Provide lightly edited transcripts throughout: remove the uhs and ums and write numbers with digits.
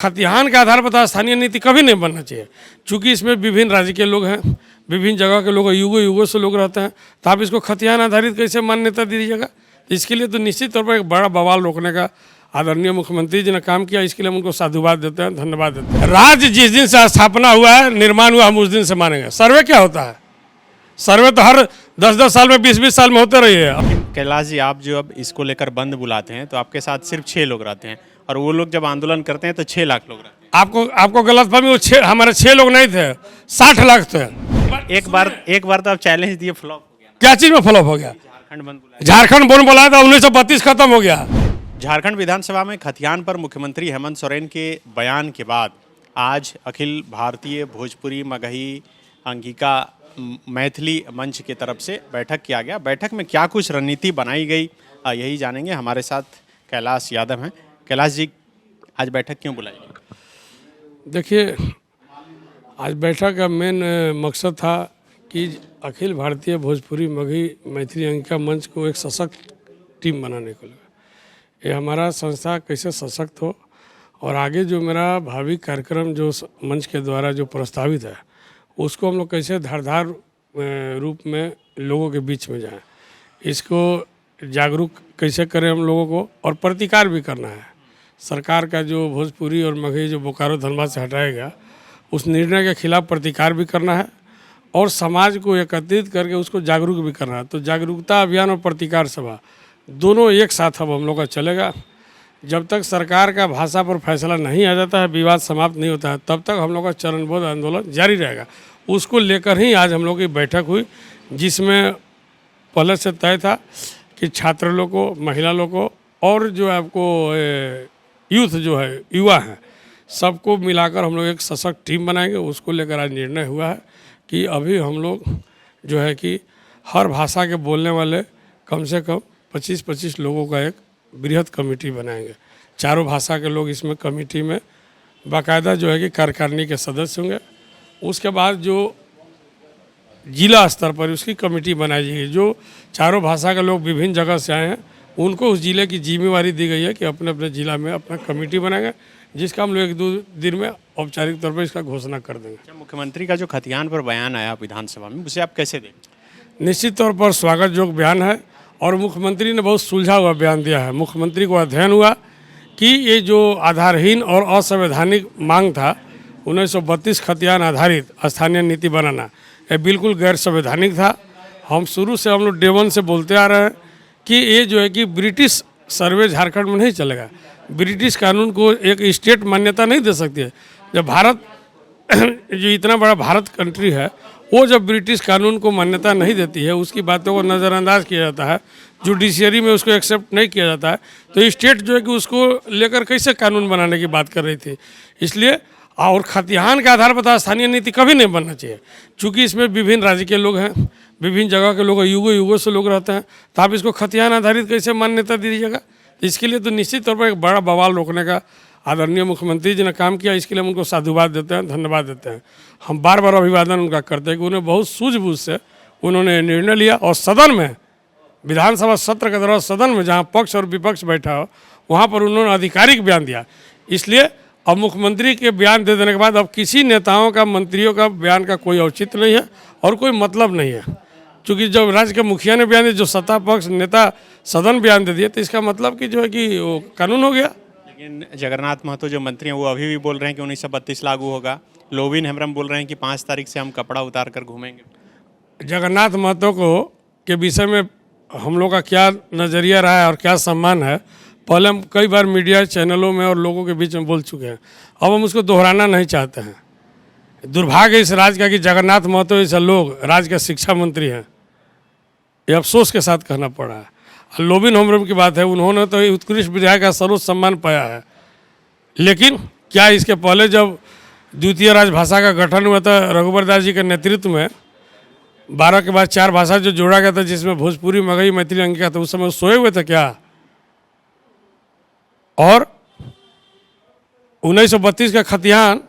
खतिहान के आधार पर स्थानीय नीति कभी नहीं बनना चाहिए, क्योंकि इसमें विभिन्न राज्य के लोग हैं, विभिन्न जगह के लोग, युगों युगों से लोग रहते हैं, तो आप इसको खतिहान आधारित कैसे मान्यता दीजिएगा। इसके लिए तो निश्चित तौर पर एक बड़ा बवाल रोकने का आदरणीय मुख्यमंत्री जी ने काम किया। इसके लिए हम उनको साधुवाद देते हैं, धन्यवाद देते हैं। राज्य जिस दिन से स्थापना हुआ है, निर्माण हुआ, हम उस दिन से मानेंगे। सर्वे क्या होता है? सर्वे तो हर 10-10 साल में, 20-20 साल में होते रही है। कैलाश जी, आप जो अब इसको लेकर बंद बुलाते हैं तो आपके साथ सिर्फ 6 लोग रहते हैं, और वो लोग जब आंदोलन करते हैं तो 6 लाख लोग रहते हैं। आपको गलतफहमी, वो हमारे 6 लोग नहीं थे, 60 लाख थे। एक बार तो आप चैलेंज दिए, फ्लॉप हो गया। क्या चीज में फ्लॉप हो गया? झारखंड बंद बुलाया। झारखंड बंद बुलाया था, 1932 खत्म हो गया। झारखंड विधानसभा में खतिहान पर मुख्यमंत्री हेमंत सोरेन के बयान के बाद आज अखिल भारतीय भोजपुरी मगही अंगिका मैथिली मंच की तरफ से बैठक किया गया। बैठक में क्या कुछ रणनीति बनाई गई, यही जानेंगे। हमारे साथ कैलाश यादव हैं। कैलाश जी, आज बैठक क्यों बुलाई गई? देखिए, आज बैठक का मेन मकसद था कि अखिल भारतीय भोजपुरी मगही मैथिली अंगिका मंच को एक सशक्त टीम बनाने को लगा। ये हमारा संस्था कैसे सशक्त हो, और आगे जो मेरा भावी कार्यक्रम जो मंच के द्वारा जो प्रस्तावित है, उसको हम लोग कैसे धारदार रूप में लोगों के बीच में जाएं, इसको जागरूक कैसे करें हम लोगों को, और प्रतिकार भी करना है। सरकार का जो भोजपुरी और मगही जो बोकारो धनबाद से हटाया गया, उस निर्णय के खिलाफ प्रतिकार भी करना है, और समाज को एकत्रित करके उसको जागरूक भी करना है। तो जागरूकता अभियान और प्रतिकार सभा दोनों एक साथ अब हम लोग का चलेगा। जब तक सरकार का भाषा पर फैसला नहीं आ जाता है, विवाद समाप्त नहीं होता है, तब तक हम लोग का चरणबद्ध आंदोलन जारी रहेगा। उसको लेकर ही आज हम लोग की बैठक हुई, जिसमें पहले से तय था कि छात्र लोग को, महिला लोग को, और जो आपको यूथ जो है, युवा हैं, सबको मिलाकर हम लोग एक सशक्त टीम बनाएंगे। उसको लेकर आज निर्णय हुआ है कि अभी हम लोग जो है कि हर भाषा के बोलने वाले कम से कम 25-25 लोगों का एक बृहद कमेटी बनाएंगे। चारों भाषा के लोग इसमें कमेटी में बाकायदा जो है कि कार्यकारिणी के सदस्य होंगे। उसके बाद जो जिला स्तर पर उसकी कमेटी बनाई जाएगी। जो चारों भाषा के लोग विभिन्न जगह से आए हैं, उनको उस जिले की जिम्मेवारी दी गई है कि अपने अपने जिला में अपना कमेटी बनाएंगे, जिसका हम लोग 1-2 दिन में औपचारिक तौर पर इसका घोषणा कर देंगे। मुख्यमंत्री का जो खतिहान पर बयान आया विधानसभा में, उसे आप कैसे देखें? निश्चित तौर पर स्वागत योग्य बयान है, और मुख्यमंत्री ने बहुत सुलझा हुआ बयान दिया है। मुख्यमंत्री को अध्ययन हुआ कि ये जो आधारहीन और असंवैधानिक मांग था 1932 खतिहान आधारित स्थानीय नीति बनाना, ये बिल्कुल गैर संवैधानिक था। हम शुरू से, हम लोग डे 1 से बोलते आ रहे हैं कि ये जो है कि ब्रिटिश सर्वे झारखंड में नहीं चलेगा। ब्रिटिश कानून को एक स्टेट मान्यता नहीं दे सकती है। जब भारत जो इतना बड़ा भारत कंट्री है, वो जब ब्रिटिश कानून को मान्यता नहीं देती है, उसकी बातों को नज़रअंदाज किया जाता है, जुडिशियरी में उसको एक्सेप्ट नहीं किया जाता है, तो स्टेट जो है कि उसको लेकर कैसे कानून बनाने की बात कर रही थी। इसलिए, और खतिहान के आधार पर स्थानीय नीति कभी नहीं बनना चाहिए, क्योंकि इसमें विभिन्न राज्य के लोग हैं, विभिन्न जगह के लोग, युगों युगों से लोग रहते हैं, तो आप इसको खतिहान आधारित कैसे मान्यता दीजिएगा। इसके लिए तो निश्चित तौर पर एक बड़ा बवाल रोकने का आदरणीय मुख्यमंत्री जी ने काम किया। इसके लिए हम उनको साधुवाद देते हैं, धन्यवाद देते हैं। हम बार बार अभिवादन उनका करते हैं कि उन्हें बहुत सूझबूझ से उन्होंने निर्णय लिया, और सदन में, विधानसभा सत्र के दौरान सदन में जहाँ पक्ष और विपक्ष बैठा हो, वहाँ पर उन्होंने आधिकारिक बयान दिया। इसलिए अब मुख्यमंत्री के बयान दे देने के बाद अब किसी नेताओं का, मंत्रियों का बयान का कोई औचित्य नहीं है और कोई मतलब नहीं है, क्योंकि जब राज्य के मुखिया ने बयान दिया, जो सत्ता पक्ष नेता सदन बयान दे दिए, तो इसका मतलब कि जो है कि वो कानून हो गया। लेकिन जगन्नाथ महतो जो मंत्री हैं, वो अभी भी बोल रहे हैं कि 1932 लागू होगा। लोविन हेम्ब्रम बोल रहे हैं कि 5 तारीख से हम कपड़ा उतार कर घूमेंगे। जगन्नाथ महतो को के विषय में हम लोग का क्या नज़रिया रहा है और क्या सम्मान है, पहले हम कई बार मीडिया चैनलों में और लोगों के बीच में बोल चुके हैं। अब हम उसको दोहराना नहीं चाहते हैं। दुर्भाग्य इस राज्य का कि जगन्नाथ महतो जैसे लोग राज्य के शिक्षा मंत्री हैं, ये अफसोस के साथ कहना पड़ा है। लोविन हेम्ब्रम की बात है, उन्होंने तो उत्कृष्ट विधायक का सर्वोच्च सम्मान पाया है, लेकिन क्या इसके पहले जब द्वितीय राजभाषा का गठन हुआ था रघुवर दास जी के नेतृत्व में, 12 के बाद 4 भाषा जो जोड़ा गया था, जिसमें भोजपुरी, मगही, मैथिली अंगिका था, उस समय सोए हुए थे क्या? और 1932 का खतिहान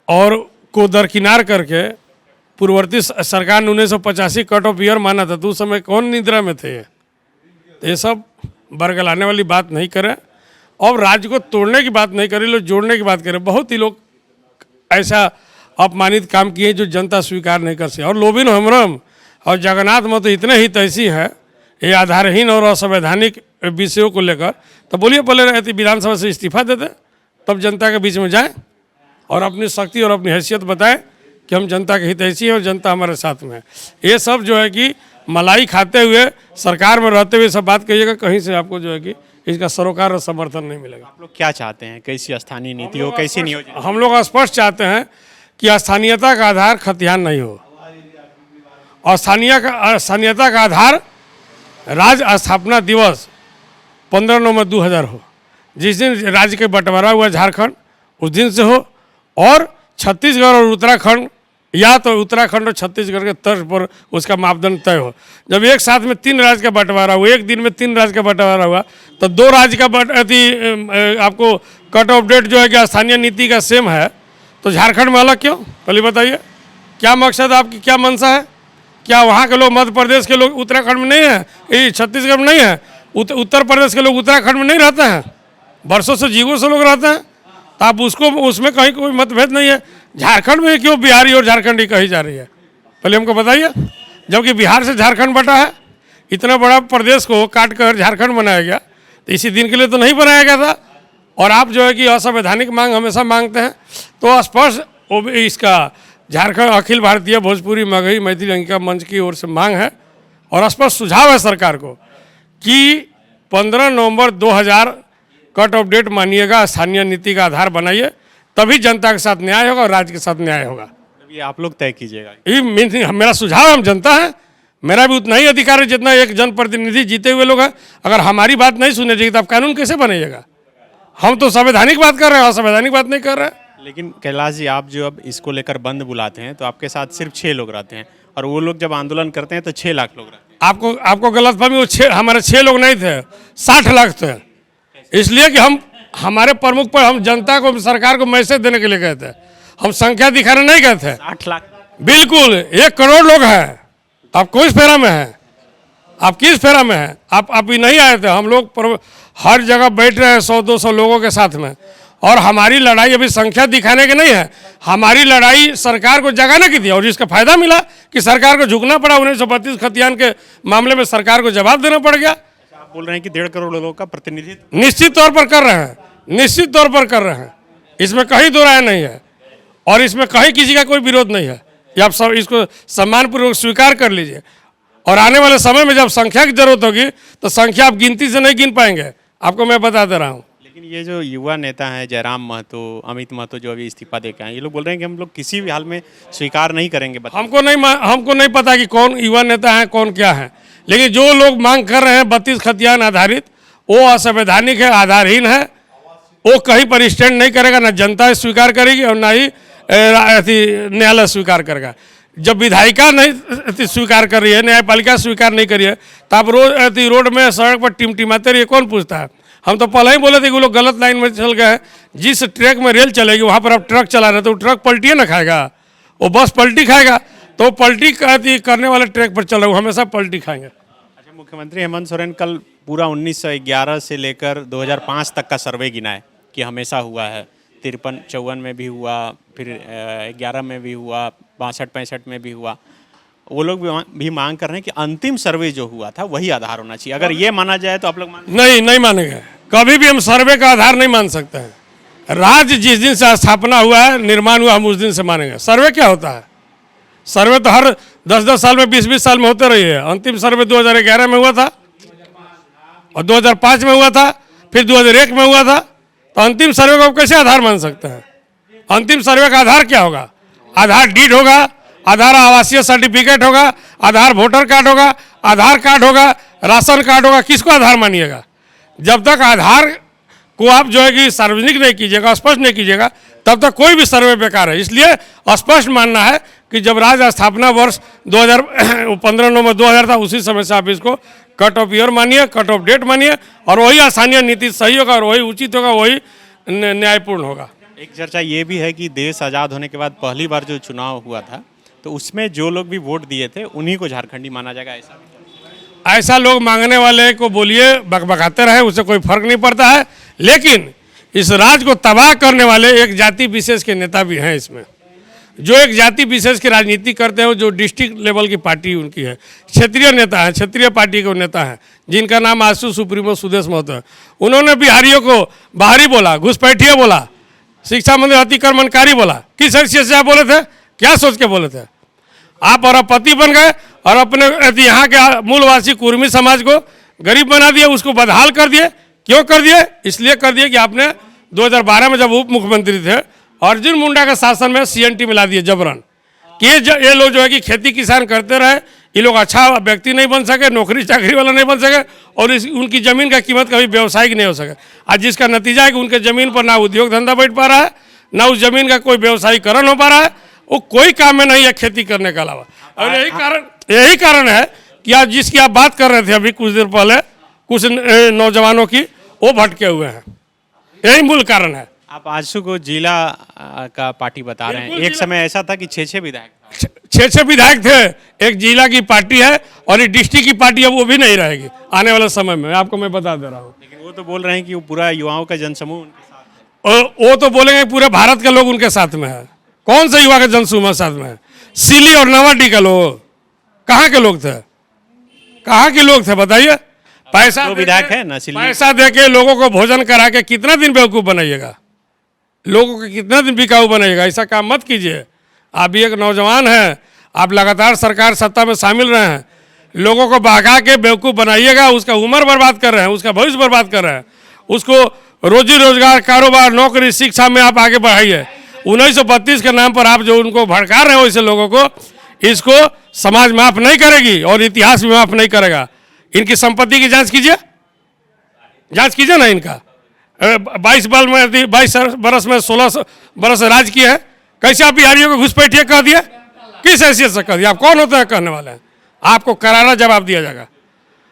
और को दरकिनार करके पूर्ववर्ती सरकार ने 1985 कट ऑफ ईयर माना था, तो उस समय कौन निद्रा में थे? तो ये सब बरगलाने वाली बात नहीं करें। और राज्य को तोड़ने की बात नहीं करे, लोग जोड़ने की बात करें। बहुत ही लोग ऐसा अपमानित काम किए जो जनता स्वीकार नहीं कर सके। और लोबिन हेम्ब्रम और जगन्नाथ महतो इतने ही तैसी है ये आधारहीन और असंवैधानिक विषयों को लेकर, तो बोलिए पहले रहती विधानसभा से इस्तीफा दे दें, तब जनता के बीच में जाएं और अपनी शक्ति और अपनी हैसियत बताएं कि हम जनता के हितैषी हैं और जनता हमारे साथ में है। ये सब जो है कि मलाई खाते हुए सरकार में रहते हुए सब बात कहिएगा, कहीं से आपको जो है कि इसका सरोकार और समर्थन नहीं मिलेगा। आप लोग क्या चाहते हैं, कैसी स्थानीय नीति हो, कैसी नियोजन? हम लोग स्पष्ट चाहते हैं कि स्थानीयता का आधार खतियान नहीं हो और स्थानीयता का आधार राज्य स्थापना दिवस 15 नवंबर 2000 हो, जिस दिन राज्य के बंटवारा हुआ झारखंड उस दिन से हो, और छत्तीसगढ़ और उत्तराखंड या तो उत्तराखंड और छत्तीसगढ़ के तर्ज पर उसका मापदंड तय हो। जब एक साथ में 3 राज्य का बंटवारा हुआ, एक दिन में 3 राज्य का बंटवारा हुआ, तो 2 राज्य का आपको कट ऑफ डेट जो है कि स्थानीय नीति का सेम है, तो झारखंड में अलग क्यों? पहले बताइए क्या मकसद आपकी, क्या मंशा है? क्या वहाँ के लोग मध्य प्रदेश के लोग उत्तराखंड में नहीं हैं, ये छत्तीसगढ़ में नहीं है, उत्तर प्रदेश के लोग उत्तराखंड में नहीं रहते हैं, वर्षों से जीवों से लोग रहते हैं, तो आप उसको उसमें कहीं कोई मतभेद नहीं है। झारखंड में क्यों बिहारी और झारखंडी कही जा रही है, पहले हमको बताइए। जबकि बिहार से झारखंड बटा है, इतना बड़ा प्रदेश को काट कर झारखंड बनाया गया, तो इसी दिन के लिए तो नहीं बनाया गया था। और आप जो है कि असंवैधानिक मांग हमेशा मांगते हैं, तो स्पष्ट इसका झारखंड अखिल भारतीय भोजपुरी मगही मैथिली अंगिका मंच की ओर से मांग है और स्पष्ट सुझाव है सरकार को कि 15 नवंबर 2000 कट ऑफ डेट मानिएगा, स्थानीय नीति का आधार बनाइए, तभी जनता के साथ न्याय होगा और राज्य के साथ न्याय होगा। ये आप लोग तय कीजिएगा। ये मेरा सुझाव है, हम जनता है, मेरा भी उतना ही अधिकार है जितना एक जनप्रतिनिधि जीते हुए लोग हैं। अगर हमारी बात नहीं सुने जाएगी तो आप कानून कैसे बनाइएगा? हम तो संवैधानिक बात कर रहे हैं, असंवैधानिक बात नहीं कर रहे हैं। लेकिन कैलाश जी, आप जो अब इसको लेकर बंद बुलाते हैं तो आपके साथ सिर्फ 6 लोग रहते हैं, और वो लोग जब आंदोलन करते हैं तो 6 लाख लोग रहते हैं। आपको गलतफहमी, वो हमारे 6 लोग नहीं थे, 60 लाख थे। इसलिए कि हमारे प्रमुख पर हम जनता को, सरकार को मैसेज देने के लिए गए थे, हम संख्या दिखाने नहीं गए थे। 8 लाख बिल्कुल 1 करोड़ लोग हैं। आप किस फेरा में हैं? आप किस फेरा में हैं? आप अभी नहीं आए थे। हम लोग हर जगह बैठ रहे हैं 100-200 लोगों के साथ में, और हमारी लड़ाई अभी संख्या दिखाने की नहीं है, हमारी लड़ाई सरकार को जगाने की थी। और इसका फायदा मिला कि सरकार को झुकना पड़ा। 1932 खतियान के मामले में सरकार को जवाब देना पड़ गया। आप बोल रहे हैं कि 1.5 करोड़ लोगों का प्रतिनिधित्व निश्चित तौर पर कर रहे हैं, निश्चित तौर पर कर रहे हैं, इसमें कहीं दो राय नहीं है, और इसमें कहीं किसी का कोई विरोध नहीं है। ये आप सब इसको सम्मानपूर्वक स्वीकार कर लीजिए। और आने वाले समय में जब संख्या की जरूरत होगी तो संख्या आप गिनती से नहीं गिन पाएंगे, आपको मैं बता दे रहा हूँ। लेकिन ये जो युवा नेता हैं जयराम महतो, अमित महतो, जो अभी इस्तीफा देकर आए, ये लोग बोल रहे हैं कि हम लोग किसी भी हाल में स्वीकार नहीं करेंगे। हमको नहीं पता कि कौन युवा नेता है, कौन क्या है, लेकिन जो लोग मांग कर रहे हैं 32 खतियान आधारित, वो असंवैधानिक है, आधारहीन है, वो कहीं पर स्टैंड नहीं करेगा, ना जनता स्वीकार करेगी और ना ही न्यायालय स्वीकार करेगा। जब विधायिका नहीं स्वीकार कर रही है, न्यायपालिका स्वीकार नहीं करी है, तो आप रोड में सड़क पर टिमटिमाते रहिए, कौन पूछता है? हम तो पहले ही बोले थे कि वो लोग गलत लाइन में चल गए हैं। जिस ट्रैक में रेल चलेगी वहाँ पर आप ट्रक चला रहे, तो ट्रक पलटिए ना खाएगा, वो बस पलटी खाएगा, तो पलटी करने वाले ट्रैक पर चल रहे, वो हमेशा पलटी खाएंगे। अच्छा, मुख्यमंत्री हेमंत सोरेन कल पूरा 1911 से लेकर 2005 तक का सर्वे गिनाए कि हमेशा हुआ है। 53-54 में भी हुआ, फिर 11 में भी हुआ, 62-65 में भी हुआ। वो लोग भी मांग कर रहे हैं कि अंतिम सर्वे जो हुआ था वही आधार होना चाहिए। अगर ये माना जाए तो आप लोग नहीं मानेंगे। कभी भी हम सर्वे का आधार नहीं मान सकते हैं। राज्य जिस दिन से स्थापना हुआ है, निर्माण हुआ, हम उस दिन से मानेंगे। सर्वे क्या होता है? सर्वे तो हर 10-10 साल में, 20-20 साल में होते रही है। अंतिम सर्वे 2011 में हुआ था और 2005 में हुआ था, फिर 2001 में हुआ था। तो अंतिम सर्वे को आप कैसे आधार मान सकते हैं? अंतिम सर्वे का आधार क्या होगा? आधार डीड होगा, आधार आवासीय सर्टिफिकेट होगा, आधार वोटर कार्ड होगा, आधार कार्ड होगा, राशन कार्ड होगा। किसको आधार मानिएगा? जब तक आधार को आप जो है कि सार्वजनिक नहीं कीजिएगा, स्पष्ट नहीं कीजिएगा, तब तक कोई भी सर्वे बेकार है। इसलिए स्पष्ट मानना है कि जब राज्य स्थापना वर्ष 15 नवंबर 2000 था, उसी समय से आप इसको कट ऑफ ईयर मानिए, कट ऑफ डेट मानिए, और वही स्थानीय नीति सही होगा और वही उचित होगा, वही न्यायपूर्ण होगा। एक चर्चा ये भी है कि देश आज़ाद होने के बाद पहली बार जो चुनाव हुआ था, तो उसमें जो लोग भी वोट दिए थे उन्हीं को झारखंडी माना जाएगा। ऐसा लोग मांगने वाले को बोलिए, बकबकाते रहे, उससे कोई फर्क नहीं पड़ता है। लेकिन इस राज को तबाह करने वाले एक जाति विशेष के नेता भी हैं इसमें, जो एक जाति विशेष की राजनीति करते हैं, जो डिस्ट्रिक्ट लेवल की पार्टी उनकी है, क्षेत्रीय नेता है, क्षेत्रीय पार्टी के नेता हैं, जिनका नाम आसू सुप्रीमो सुदेश महतो है। उन्होंने बिहारियों को बाहरी बोला, घुसपैठिया बोला, शिक्षा मंत्री अतिक्रमणकारी बोला। किस हैसियत से आप बोले थे, क्या सोच के बोले थे? आप अरबपति बन गए और अपने यहाँ के मूलवासी कुर्मी समाज को गरीब बना दिए, उसको बदहाल कर दिए। क्यों कर दिए? इसलिए कर दिए कि आपने 2012 में जब उप मुख्यमंत्री थे, अर्जुन मुंडा के शासन में सीएनटी मिला दिए जबरन, कि ये लोग जो है कि खेती किसान करते रहे, ये लोग अच्छा व्यक्ति नहीं बन सके, नौकरी चाकरी वाला नहीं बन सके, और उनकी ज़मीन का कीमत कभी व्यवसायिक नहीं हो सके। आज जिसका नतीजा है कि उनके ज़मीन पर ना उद्योग धंधा बैठ पा रहा है, ना उस ज़मीन का कोई व्यवसायीकरण हो पा रहा है, वो कोई काम में नहीं है खेती करने के अलावा। और यही कारण है कि आज जिसकी आप बात कर रहे थे अभी कुछ देर पहले, कुछ नौजवानों की, वो भटके हुए हैं। यही मूल कारण है। आप आजसू को जिला का पार्टी बता रहे हैं। एक समय ऐसा था कि 6 विधायक, 6 विधायक थे। एक जिला की पार्टी है और ये डिस्ट्रिक्ट की पार्टी है, वो भी नहीं रहेगी आने वाले समय में, आपको मैं बता दे रहा हूँ। लेकिन वो तो बोल रहे हैं कि वो पूरा युवाओं का जनसमूह उनके साथ है। वो तो बोलेंगे पूरे भारत के लोग उनके साथ में है। कौन सा युवा का जनसमूह साथ में है? सिली और नवाडी का लोग कहाँ के लोग थे? कहाँ के लोग थे बताइए? पैसा तो विधायक है ना, सिल्ली। पैसा देके लोगों को भोजन करा के कितना दिन बेवकूफ़ बनाइएगा, लोगों को कितना दिन बिकाऊ बनाइएगा? ऐसा काम मत कीजिए। आप भी एक नौजवान हैं, आप लगातार सरकार सत्ता में शामिल रहे हैं, लोगों को बहका के बेवकूफ़ बनाइएगा, उसका उम्र बर्बाद कर रहे हैं, उसका भविष्य बर्बाद कर रहे हैं, उसको रोजी रोजगार, कारोबार, नौकरी, शिक्षा में आप आगे बढ़ाइए। 1932 के नाम पर आप जो उनको भड़का रहे हो ऐसे लोगों को, इसको समाज माफ नहीं करेगी और इतिहास भी माफ नहीं करेगा। इनकी संपत्ति की जांच कीजिए, जांच कीजिए ना इनका। 22 बरस में 16 बरस राज किए हैं। कैसे आप बिहारियों को घुसपैठिए कह दिए? किस हैसियत से कह दिया? आप कौन होते हैं कहने वाले हैं? आपको करारा जवाब दिया जाएगा।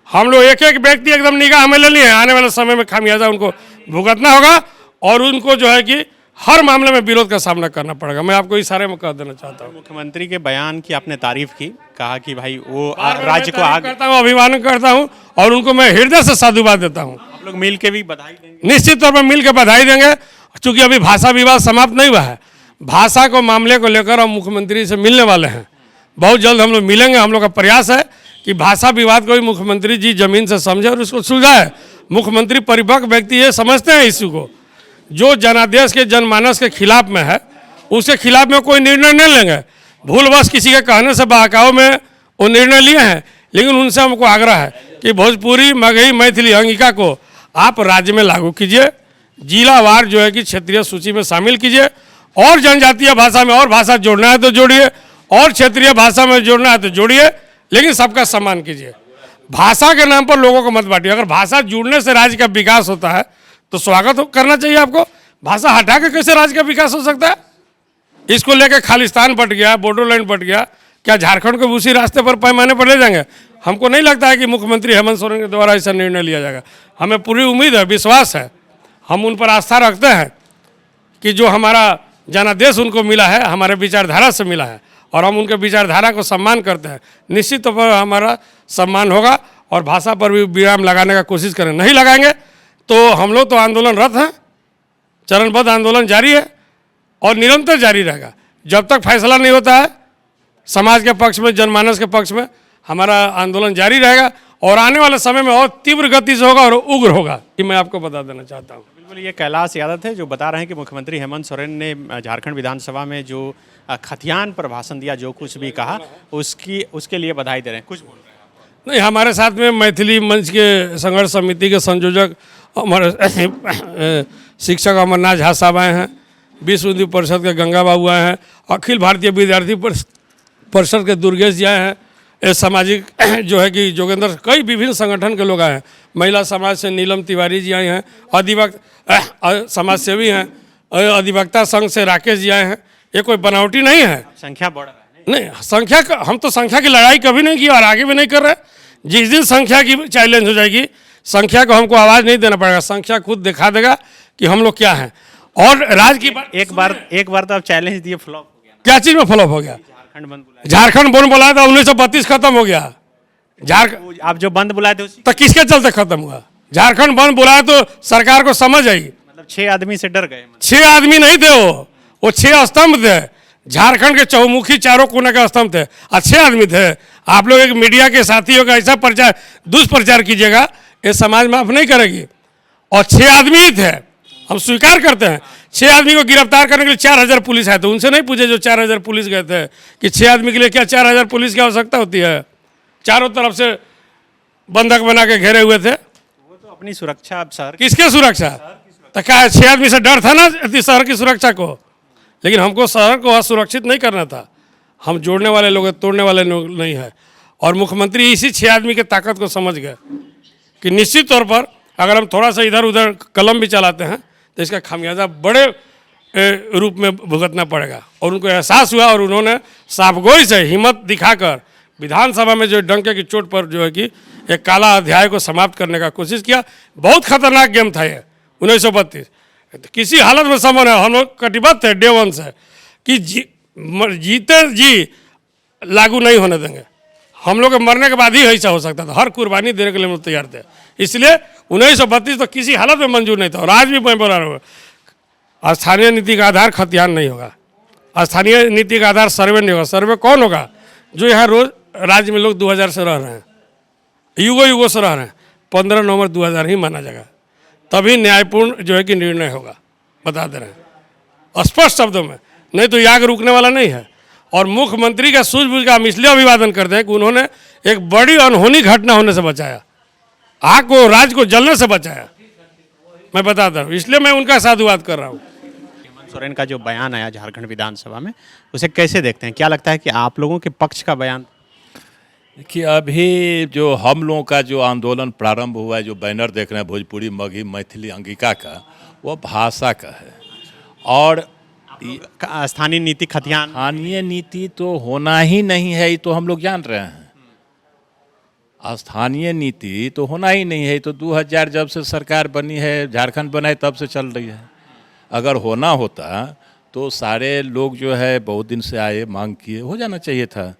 हम लोग एक एक व्यक्ति एकदम निगाह में ले लिए, आने वाले समय में खामियाजा उनको भुगतना होगा और उनको जो है कि हर मामले में विरोध का सामना करना पड़ेगा। मैं आपको इशारे में कह देना चाहता हूँ। मुख्यमंत्री के बयान की आपने तारीफ की, कहा कि भाई वो राज्य को आगे करता हूँ, अभिमान करता हूँ और उनको मैं हृदय से साधुवाद देता हूँ। आप लोग मिल के भी बधाई देंगे? निश्चित तौर पर मिल के बधाई देंगे, चूंकि अभी भाषा विवाद समाप्त नहीं हुआ है। भाषा को मामले को लेकर हम मुख्यमंत्री से मिलने वाले हैं, बहुत जल्द हम लोग मिलेंगे। हम लोग का प्रयास है कि भाषा विवाद को भी मुख्यमंत्री जी जमीन से समझे और उसको सुलझाए। मुख्यमंत्री परिपक्व व्यक्ति ये समझते हैं इश्यू को, जो जनादेश के जनमानस के खिलाफ में है उसके खिलाफ में कोई निर्णय नहीं लेंगे। भूलवश किसी के कहने से बहकाव में वो निर्णय लिए हैं, लेकिन उनसे हमको आग्रह है कि भोजपुरी, मगही, मैथिली अंगिका को आप राज्य में लागू कीजिए, जिलावार जो है कि क्षेत्रीय सूची में शामिल कीजिए, और जनजातीय भाषा में और भाषा जोड़ना है तो जोड़िए, और क्षेत्रीय भाषा में जोड़ना है तो जोड़िए, लेकिन सबका सम्मान कीजिए। भाषा के नाम पर लोगों को मत बांटिए। अगर भाषा जुड़ने से राज्य का विकास होता है तो स्वागत करना चाहिए आपको। भाषा हटा के कैसे राज्य का विकास हो सकता है? इसको लेकर खालिस्तान बट गया, बोडोलैंड बट गया, क्या झारखंड को उसी रास्ते पर पैमाने पर ले जाएंगे? हमको नहीं लगता है कि मुख्यमंत्री हेमंत सोरेन के द्वारा ऐसा निर्णय लिया जाएगा। हमें पूरी उम्मीद है, विश्वास है, हम उन पर आस्था रखते हैं कि जो हमारा जनादेश उनको मिला है, हमारे विचारधारा से मिला है और हम उनके विचारधारा को सम्मान करते हैं। निश्चित तौर पर हमारा सम्मान होगा और भाषा पर भी विराम लगाने का कोशिश करें। नहीं लगाएंगे तो हम लोग तो आंदोलनरत हैं, चरणबद्ध आंदोलन जारी है और निरंतर जारी रहेगा जब तक फैसला नहीं होता है। समाज के पक्ष में, जनमानस के पक्ष में हमारा आंदोलन जारी रहेगा और आने वाले समय में और तीव्र गति से होगा और उग्र होगा, ये मैं आपको बता देना चाहता हूँ। बिल्कुल, ये कैलाश यादव थे जो बता रहे हैं कि मुख्यमंत्री हेमंत सोरेन ने झारखंड विधानसभा में जो खतियान पर भाषण दिया, जो कुछ भी कहा, उसके लिए बधाई दे रहे हैं। कुछ बोल रहे हैं? नहीं, हमारे साथ में मैथिली मंच के संघर्ष समिति के संयोजक हमारे शिक्षक अमरनाथ झा साहब आए हैं, विश्व हिंदू परिषद के गंगा बाबू आए हैं, अखिल भारतीय विद्यार्थी परिषद के दुर्गेश जी आए हैं, सामाजिक जो है कि जोगेंद्र, कई विभिन्न संगठन के लोग आए हैं, महिला समाज से नीलम तिवारी जी आए हैं, समाज सेवी हैं, अधिवक्ता संघ से राकेश जी आए हैं। ये कोई बनावटी नहीं है, संख्या बढ़ रहा है। नहीं, संख्या का हम तो संख्या की लड़ाई कभी नहीं की और आगे भी नहीं कर रहे। जिस दिन संख्या की चैलेंज हो जाएगी, संख्या को हमको आवाज़ नहीं देना पड़ेगा, संख्या खुद दिखा देगा कि हम लोग क्या हैं। और राज की एक बार तो आप चैलेंज दिए, फ्लॉप हो गया। क्या चीज़ में फ्लॉप हो गया? झारखंड बंद बुलाया था, 1932 खत्म हो गया। आप जो बंद बुलाए थे तो किसके चलते खत्म हुआ? झारखंड बंद बुलाया तो सरकार को समझ आई। मतलब 6 आदमी से डर गए। 6 आदमी नहीं थे, वो 6 स्तंभ थे, झारखंड के चहुमुखी चारों कोने का स्तंभ थे, अच्छे आदमी थे। आप लोग एक मीडिया के साथियों का ऐसा प्रचार दुष्प्रचार कीजिएगा, ये समाज माफ नहीं करेगी। और 6 आदमी ही थे, हम स्वीकार करते हैं। 6 आदमी को गिरफ्तार करने के लिए 4000 पुलिस आए थे। उनसे नहीं पूछे जो 4000 पुलिस गए थे कि 6 आदमी के लिए क्या 4000 पुलिस की आवश्यकता होती है। चारों तरफ से बंधक बना के घेरे हुए थे। वो तो अपनी सुरक्षा, अब शहर किसके सुरक्षा? तो क्या 6 आदमी से डर था ना शहर की सुरक्षा को? लेकिन हमको शहर को असुरक्षित नहीं करना था। हम जोड़ने वाले लोग हैं, तोड़ने वाले लोग नहीं है। और मुख्यमंत्री इसी 6 आदमी की ताकत को समझ गए कि निश्चित तौर पर अगर हम थोड़ा सा इधर उधर कलम भी चलाते हैं तो इसका खामियाजा बड़े रूप में भुगतना पड़ेगा। और उनको एहसास हुआ और उन्होंने साफगोई से हिम्मत दिखाकर विधानसभा में जो डंके की चोट पर जो है कि एक काला अध्याय को समाप्त करने का कोशिश किया। बहुत खतरनाक गेम था ये 1932। किसी हालत में समझ है, हम लोग कटिबद्ध थे डे 1 से कि जीते जी लागू नहीं होने देंगे। हम लोग के मरने के बाद ही ऐसा हो सकता था। हर कुर्बानी देने के लिए हम लोग तैयार थे। इसलिए 1932 तो किसी हालत में मंजूर नहीं था। और आज भी मैं बोल रहा हूँ, स्थानीय नीति का आधार खतियान नहीं होगा, स्थानीय नीति का आधार सर्वे नहीं होगा। सर्वे कौन होगा? जो यहाँ रोज राज्य में लोग 2000 से रह रहे हैं, युगों से रह रहे हैं। 15 नवंबर 2000 ही माना जाएगा, तभी न्यायपूर्ण जो है कि निर्णय होगा। बता दे रहे हैं स्पष्ट शब्दों में, नहीं तो आग रुकने वाला नहीं है। और मुख्यमंत्री का सूझबूझ का हम इसलिए अभिवादन करते हैं कि उन्होंने एक बड़ी अनहोनी घटना होने से बचाया, आग को, राज्य को जलने से बचाया। मैं बताता हूँ, इसलिए मैं उनका साधुवाद कर रहा हूँ। हेमंत सोरेन का जो बयान आया झारखंड विधानसभा में, उसे कैसे देखते हैं? क्या लगता है कि आप लोगों के पक्ष का बयान? देखिए, अभी जो हम लोगों का जो आंदोलन प्रारंभ हुआ है, जो बैनर देख रहे हैं भोजपुरी मगही मैथिली अंगिका का, वो भाषा का है। और स्थानीय नीति खतियान, स्थानीय नीति तो होना ही नहीं है, ये तो हम लोग जान रहे हैं। स्थानीय नीति तो होना ही नहीं है, तो 2000 जब से सरकार बनी है, झारखंड बना है, तब से चल रही है। अगर होना होता तो सारे लोग जो है बहुत दिन से आए, मांग किए, हो जाना चाहिए था।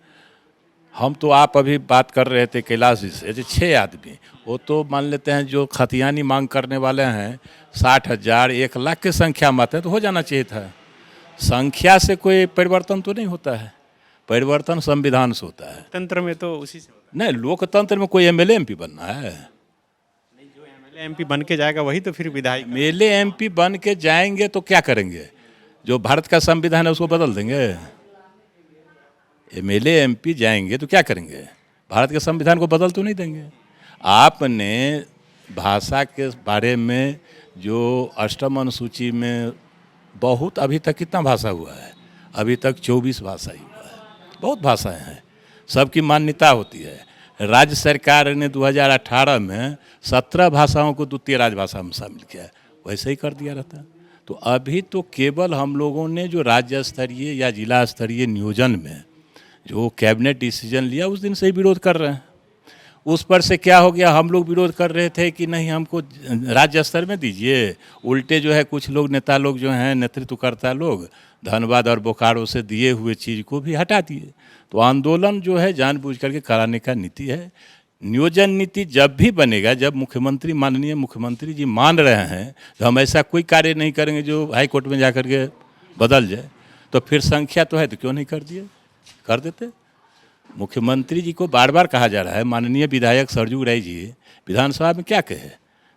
हम तो, आप अभी बात कर रहे थे कैलाश जी से, जो 6 आदमी, वो तो मान लेते हैं जो खतियानी मांग करने वाले हैं 60,000 1 लाख की संख्या में आते हैं, तो हो जाना चाहिए था। संख्या से कोई परिवर्तन तो नहीं होता है, परिवर्तन संविधान से होता है। तंत्र में तो उसी से होता नहीं, लोकतंत्र में कोई एमएलए एमपी बनना है? नहीं, जो एमएलए एमपी बन के जाएगा वही तो फिर विधायक। एमएलए एमपी बन के जाएंगे तो क्या करेंगे? जो भारत का संविधान है उसको बदल देंगे? एमएलए एमपी जाएंगे तो क्या करेंगे? भारत के संविधान को बदल तो नहीं देंगे। आपने भाषा के बारे में जो अष्टम अनुसूची में बहुत, अभी तक कितना भाषा हुआ है? अभी तक 24 भाषा ही हुआ है। बहुत भाषाएं हैं, सबकी मान्यता होती है। राज्य सरकार ने 2018 में 17 भाषाओं को द्वितीय राजभाषा में शामिल किया है, वैसे ही कर दिया रहता। तो अभी तो केवल हम लोगों ने जो राज्य स्तरीय या जिला स्तरीय नियोजन में जो कैबिनेट डिसीजन लिया, उस दिन से ही विरोध कर रहे हैं। उस पर से क्या हो गया, हम लोग विरोध कर रहे थे कि नहीं हमको राज्य स्तर में दीजिए, उल्टे जो है कुछ लोग, नेता लोग जो हैं, नेतृत्वकर्ता लोग धनबाद और बोकारो से दिए हुए चीज़ को भी हटा दिए। तो आंदोलन जो है जानबूझ करके कराने का नीति है। नियोजन नीति जब भी बनेगा, जब मुख्यमंत्री, माननीय मुख्यमंत्री जी मान रहे हैं, तो हम ऐसा कोई कार्य नहीं करेंगे जो हाई कोर्ट में जा कर के बदल जाए। तो फिर संख्या तो है तो क्यों नहीं कर दिए, कर देते। मुख्यमंत्री जी को बार बार कहा जा रहा है, माननीय विधायक सरजू राय जी विधानसभा में क्या कहे,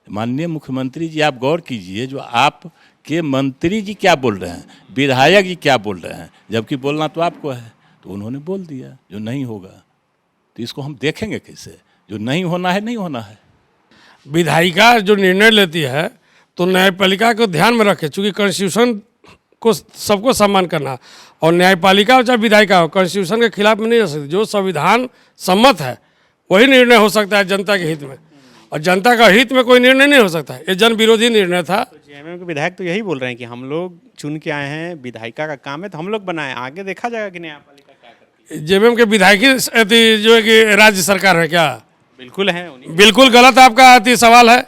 माननीय मुख्यमंत्री जी आप गौर कीजिए, जो आप के मंत्री जी क्या बोल रहे हैं, विधायक जी क्या बोल रहे हैं, जबकि बोलना तो आपको है। तो उन्होंने बोल दिया जो नहीं होगा, तो इसको हम देखेंगे कैसे? जो नहीं होना है, नहीं होना है। विधायिका जो निर्णय लेती है तो न्यायपालिका को ध्यान में रखे, चूँकि कॉन्स्टिट्यूशन को सबको सम्मान करना, और न्यायपालिका हो चाहे विधायिका हो, कॉन्स्टिट्यूशन के खिलाफ में नहीं हो सकती। जो संविधान सम्मत है वही निर्णय हो सकता है जनता के हित में, और जनता का हित में कोई निर्णय नहीं हो सकता है। ये जन विरोधी निर्णय था। जेएमएम के विधायक तो यही बोल रहे हैं कि हम लोग चुन के आए हैं, विधायिका का काम है तो हम लोग बनाए, आगे देखा जाएगा कि न्यायपालिका क्या करती है। जेएमएम के विधायक जो है कि राज्य सरकार है क्या? बिल्कुल है, बिल्कुल गलत आपका सवाल है।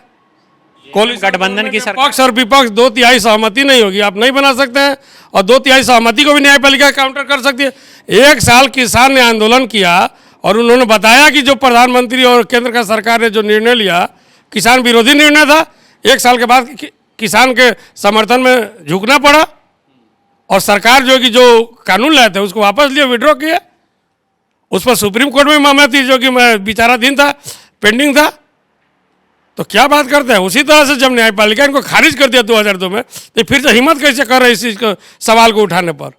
गठबंधन की सरकार, पक्ष और विपक्ष 2/3 सहमति नहीं होगी, आप नहीं बना सकते हैं। और 2/3 सहमति को भी न्यायपालिका काउंटर कर सकती है। 1 साल किसान ने आंदोलन किया और उन्होंने बताया कि जो प्रधानमंत्री और केंद्र का सरकार ने जो निर्णय लिया किसान विरोधी निर्णय था। 1 साल के बाद किसान के समर्थन में झुकना पड़ा और सरकार जो कि जो कानून लाए थे उसको वापस लिए, विड्रॉ किया। उस पर सुप्रीम कोर्ट में मामला थी जो कि मैं विचाराधीन था, पेंडिंग था। तो क्या बात करते हैं। उसी तरह से जब न्यायपालिका इनको खारिज कर दिया 2002 में, तो फिर से हिम्मत कैसे कर रहे हैं इस चीज़ को, सवाल को उठाने पर।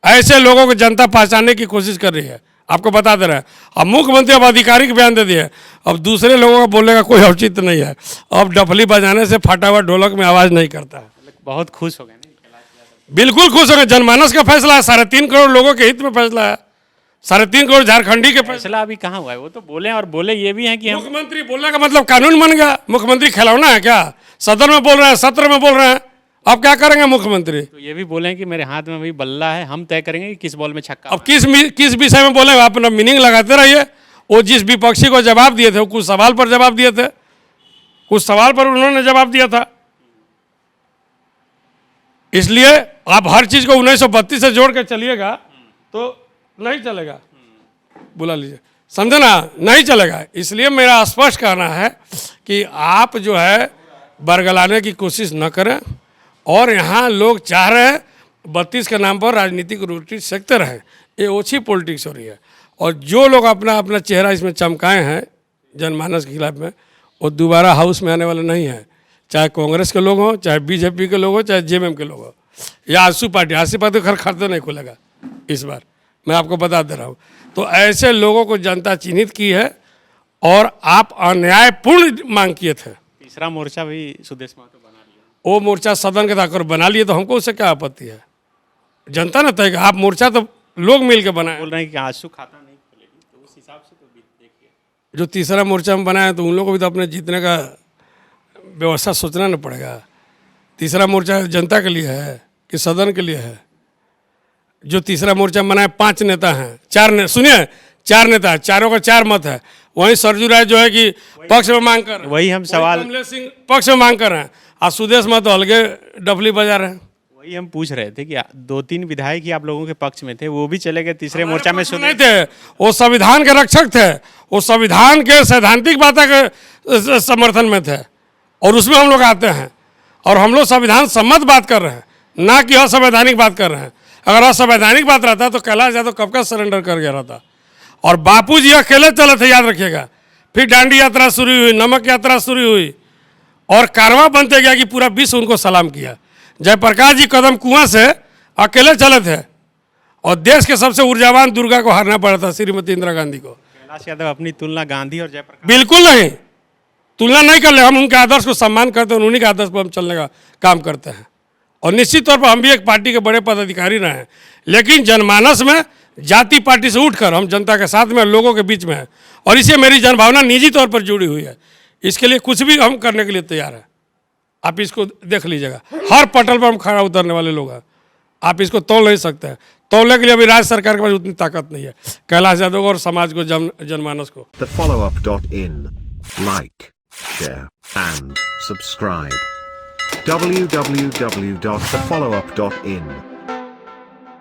ऐसे लोगों को जनता पहचानने की कोशिश कर रही है, आपको बता दे रहे हैं। अब मुख्यमंत्री अब आधिकारिक बयान दे दिए, अब दूसरे लोगों को बोलने का कोई औचित्य नहीं है। अब डफली बजाने से फटा हुआ ढोलक में आवाज़ नहीं करता है। बहुत खुश हो गए ना? बिल्कुल खुश हो गए। जनमानस का फैसला है, 3.5 करोड़ लोगों के हित में फैसला है। 3.5 करोड़ झारखंडी के फैसला अभी कहाँ हुआ है? वो तो बोले, और बोले ये भी हैं कि हम मुख्यमंत्री बोलने का मतलब कानून बन गया। मुख्यमंत्री खिलौना है क्या? सदन में बोल रहे हैं, सत्र में बोल रहे हैं। अब क्या करेंगे मुख्यमंत्री? तो ये भी बोले हैं कि मेरे हाथ में भी बल्ला है, हम तय करेंगे कि किस बॉल में छक्का। अब किस विषय में बोले? आप अपना मीनिंग लगाते रहिए। वो जिस विपक्षी को जवाब दिए थे, वो कुछ सवाल पर जवाब दिए थे, कुछ सवाल पर उन्होंने जवाब दिया था। इसलिए आप हर चीज को 1932 से जोड़ के चलिएगा तो नहीं चलेगा। बुला लीजिए, समझे ना, नहीं चलेगा। इसलिए मेरा स्पष्ट कहना है कि आप जो है बरगलाने की कोशिश न करें। और यहाँ लोग चाह रहे हैं 32 के नाम पर राजनीतिक रोटी सेकते रहें। ये ओछी पॉलिटिक्स हो रही है। और जो लोग अपना अपना चेहरा इसमें चमकाए हैं जनमानस के खिलाफ में, वो दोबारा हाउस में आने वाले नहीं हैं। चाहे कांग्रेस के लोग हों, चाहे बीजेपी के लोग हों, चाहे जेएमएम के लोग हों, या आसू पार्टी खैर खाते नहीं खुलेगा इस बार, मैं आपको बता दे रहा हूँ। तो ऐसे लोगों को जनता चिन्हित की है और आप अन्यायपूर्ण मांग किए थे। तीसरा मोर्चा भी सुदेश महतो बना लिया। वो मोर्चा सदन के ताकर बना लिए, तो हमको उससे क्या आपत्ति है? जनता ने तय किया। आप मोर्चा तो लोग मिल के बनाए। बोल रहे हैं कि आंसू खाता नहीं खुलेगी, तो उस हिसाब से तो देखिए जो तीसरा मोर्चा में बनाया, तो उन लोगों को भी तो अपने जीतने का व्यवस्था सोचना न पड़ेगा। तीसरा मोर्चा जनता के लिए है कि सदन के लिए है? जो तीसरा मोर्चा बनाए 5 नेता हैं, सुनिए 4 नेता है, चारों का 4 मत है। वहीं सरजू राय जो है कि पक्ष में मांग कर, वही हम सवाल, कमलेश सिंह पक्ष में मांग कर रहे हैं, और सुदेश महतो अलगे डफली बजा रहे हैं। वही हम पूछ रहे थे कि 2-3 विधायक ही आप लोगों के पक्ष में थे, वो भी चले गए तीसरे मोर्चा में। नहीं थे, वो संविधान के रक्षक थे, वो संविधान के सैद्धांतिक बातों के समर्थन में थे, और उसमें हम लोग आते हैं। और हम लोग संविधान सम्मत बात कर रहे हैं, ना कि असंवैधानिक बात कर रहे हैं। अगर असंवैधानिक बात रहता तो कैलाश यादव कब का सरेंडर कर गया रहता। और बापू जी अकेले चले थे, याद रखिएगा। फिर डांडी यात्रा शुरू हुई, नमक यात्रा शुरू हुई, और कारवां बनते गया कि पूरा विश्व उनको सलाम किया। जयप्रकाश जी कदम कुआं से अकेले चले थे, और देश के सबसे ऊर्जावान दुर्गा को हारना पड़ा था, श्रीमती इंदिरा गांधी को। कैलाश यादव अपनी तुलना गांधी और जयप्रकाश, बिल्कुल नहीं, तुलना नहीं कर ले। हम उनके आदर्श को सम्मान करते हैं, उन्हीं के आदर्श पर हम चलने का काम करते हैं। और निश्चित तौर पर हम भी एक पार्टी के बड़े पदाधिकारी रहे हैं, लेकिन जनमानस में जाति पार्टी से उठकर हम जनता के साथ में, लोगों के बीच में हैं। और इससे मेरी जनभावना निजी तौर पर जुड़ी हुई है। इसके लिए कुछ भी हम करने के लिए तैयार हैं। आप इसको देख लीजिएगा, हर पटल पर हम खड़ा उतरने वाले लोग हैं। आप इसको तोल नहीं सकते हैं। तोलने के लिए अभी राज्य सरकार के पास उतनी ताकत नहीं है, कैलाश यादव और समाज को, जनमानस को। TheFollowUp.in. Like, share, and subscribe. www.thefollowup.in